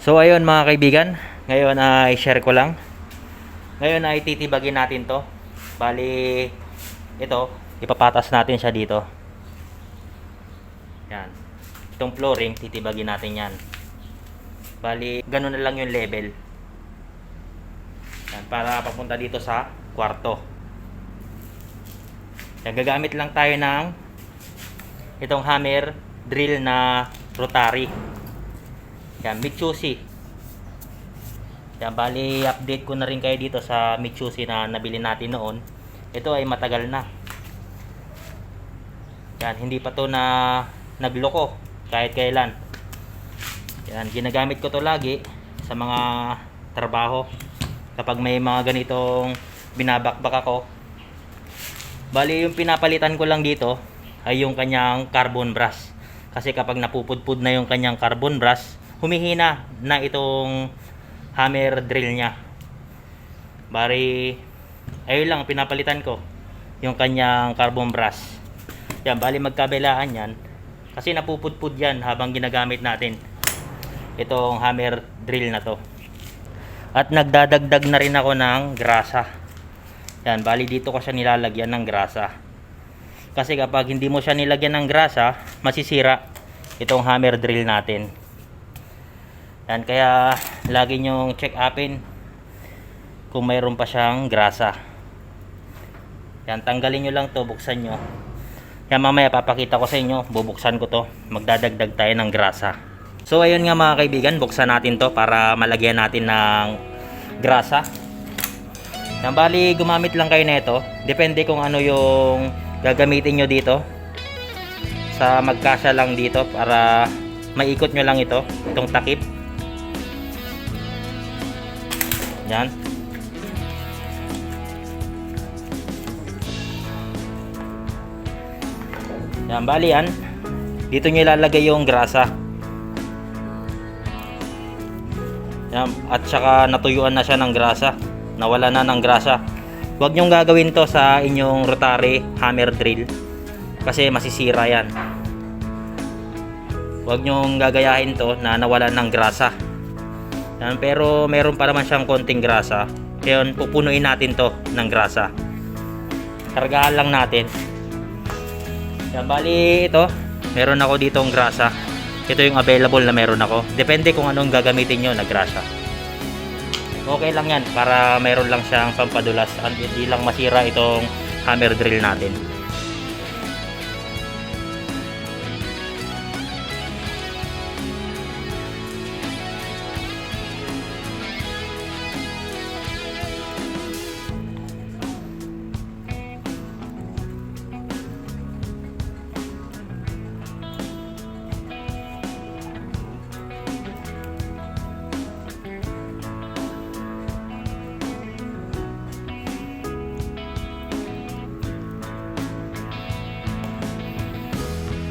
So ayun mga kaibigan, ngayon ay share ko lang. Ngayon ay titibagin natin to. Bali, ito, ipapatas natin siya dito. Yan. Itong flooring, titibagin natin yan. Bali, ganun na lang yung level. Yan, para papunta dito sa kwarto. Yan, gagamit lang tayo ng itong hammer drill na rotary. Yan, Mitsubishi. Yan, bali update ko na rin kayo dito sa Mitsubishi na nabili natin noon. Ito ay matagal na. Yan, hindi pa to na nagloko kahit kailan. Yan, ginagamit ko to lagi sa mga trabaho. Kapag may mga ganitong binabakbak ako. Bali yung pinapalitan ko lang dito ay yung kanyang carbon brush. Kasi kapag napupudpud na yung kanyang carbon brush, humihina na itong hammer drill niya. Bali, ayun lang pinapalitan ko yung kanyang carbon brush. Yan, bali magkabilaan yan kasi napupudpud yan habang ginagamit natin itong hammer drill na to. At nagdadagdag na rin ako ng grasa. Yan, bali dito ko siya nilalagyan ng grasa. Kasi kapag hindi mo siya nilagyan ng grasa, masisira itong hammer drill natin. Yan, kaya lagi nyong check upin kung mayroon pa siyang grasa. Yan, tanggalin nyo lang to, buksan nyo. Yan, mamaya papakita ko sa inyo, bubuksan ko to, magdadagdag tayo ng grasa. So ayun nga mga kaibigan, buksan natin to para malagyan natin ng grasa. Yan, bali gumamit lang kayo nito, depende kung ano yung gagamitin nyo dito. Sa magkasya lang dito para maikot nyo lang ito, itong takip. Yan. Yan, bali yan. Dito nyo ilalagay yung grasa. Yan, at saka natuyuan na siya ng grasa. Nawala na ng grasa. Huwag nyong gagawin to sa inyong rotary hammer drill kasi masisira yan. Huwag nyong gagayahin to na nawala ng grasa. Yan, pero meron pa naman siyang konting grasa. Kaya pupunuin natin to ng grasa. Kargahan lang natin. Yan, bali ito, meron ako ditong grasa. Ito yung available na meron ako. Depende kung anong gagamitin nyo na grasa. Okay lang yan para meron lang siyang pampadulas at hindi lang masira itong hammer drill natin.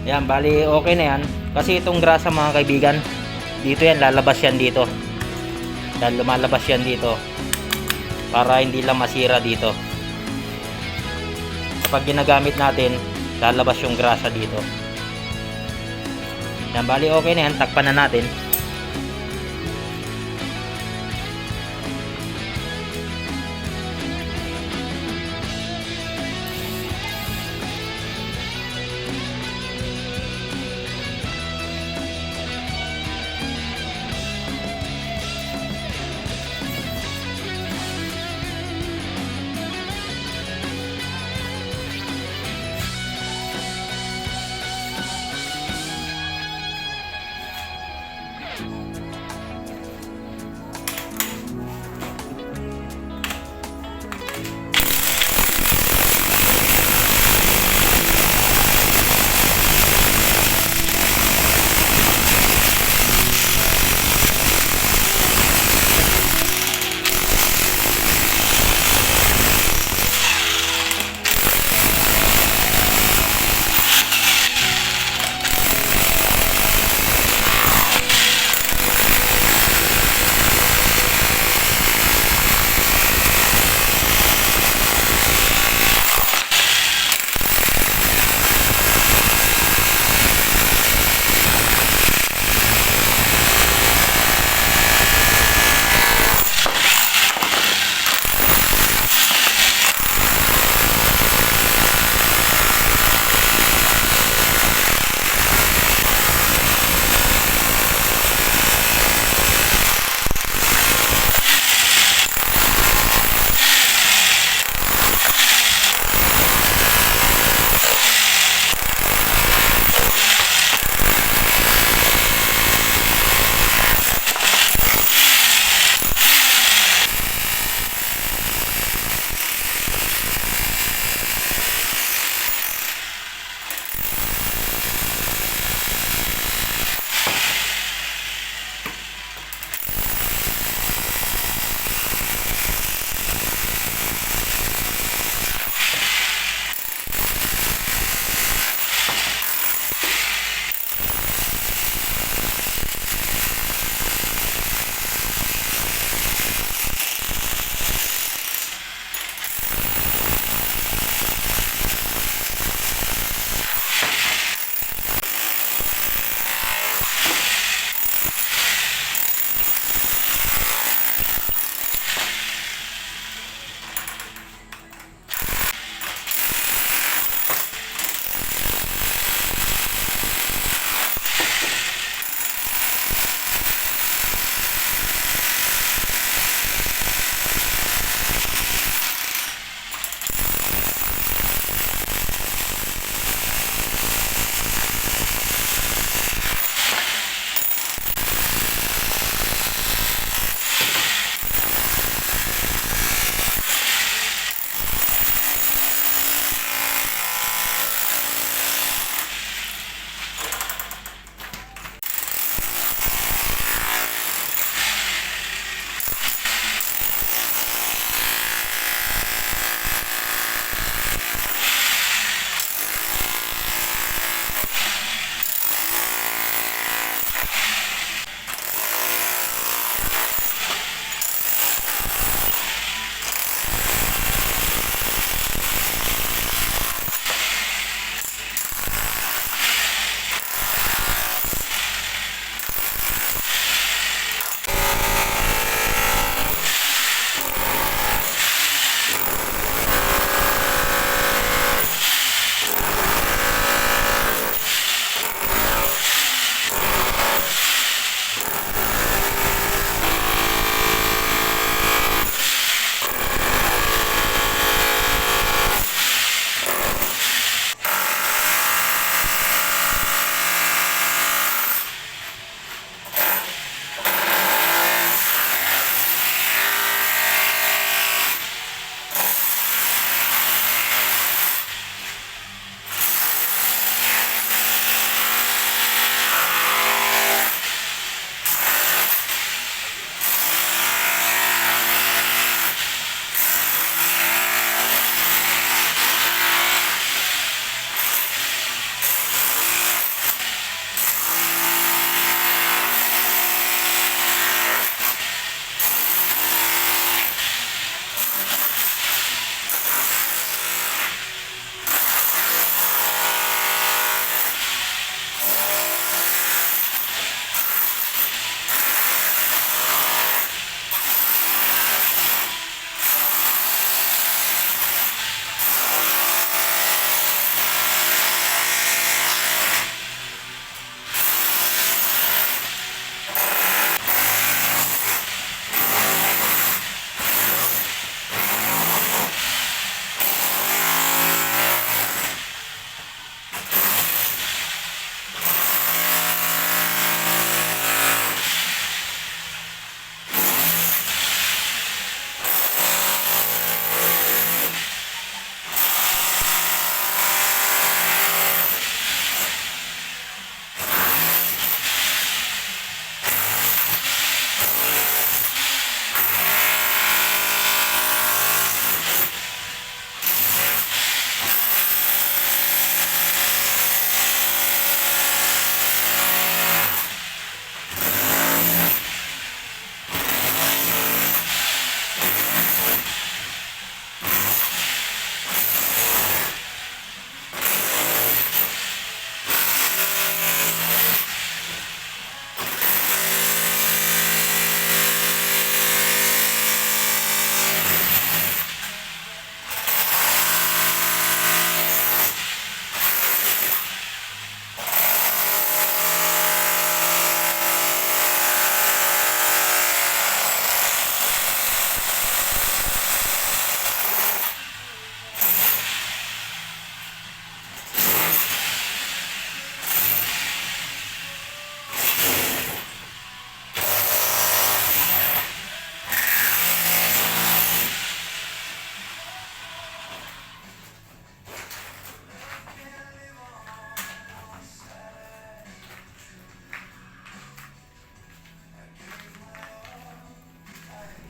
Yan, bali okay na yan. Kasi itong grasa mga kaibigan, dito yan, lalabas yan dito. Yan, lumalabas yan dito. Para hindi lang masira dito. Kapag ginagamit natin, lalabas yung grasa dito. Yan, bali okay na yan. Takpan na natin.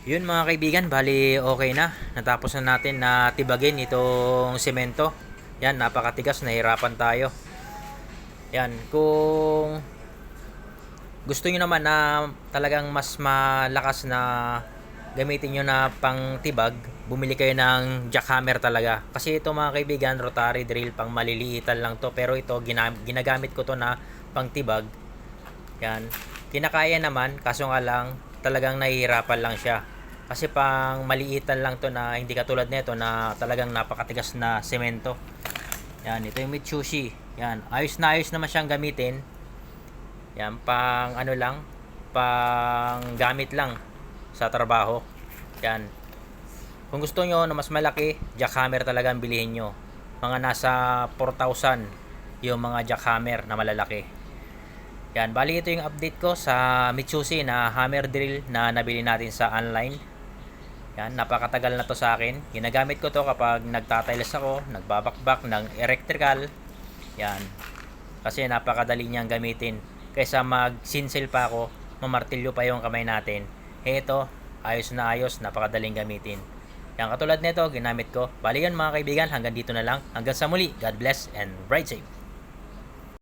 Yun mga kaibigan, bali okay na. Natapos na natin na tibagin itong semento. Yan, napakatigas, nahirapan tayo. Yan, kung gusto nyo naman na talagang mas malakas na gamitin nyo na pang tibag, bumili kayo ng jackhammer talaga. Kasi ito mga kaibigan, rotary drill, pang maliliitan lang to. Pero ito, ginagamit ko to na pang tibag. Yan, kinakaya naman, kaso nga lang, talagang nahihirapan lang siya. Kasi pang maliitan lang to na hindi katulad nito na talagang napakatigas na semento. Yan, ito yung Mitsubishi. Yan, ayos na ayos naman siyang gamitin. Yan, pang ano lang, pang gamit lang sa trabaho. Yan. Kung gusto nyo na mas malaki, jackhammer talaga ang bilihin nyo. Mga nasa 4,000 yung mga jackhammer na malalaki. Yan, bali ito yung update ko sa Mitsubishi na hammer drill na nabili natin sa online. Yan, napakatagal na to sa akin. Ginagamit ko to kapag nagtatiles ako, nagbabakbak ng electrical. Yan. Kasi napakadali niyang gamitin. Kaysa mag-sinsel pa ako, mamartilyo pa yung kamay natin. Ito, ayos na ayos, napakadaling gamitin. Yan, katulad nito, ginamit ko. Bali yan mga kaibigan, hanggang dito na lang. Hanggang sa muli, God bless and ride safe.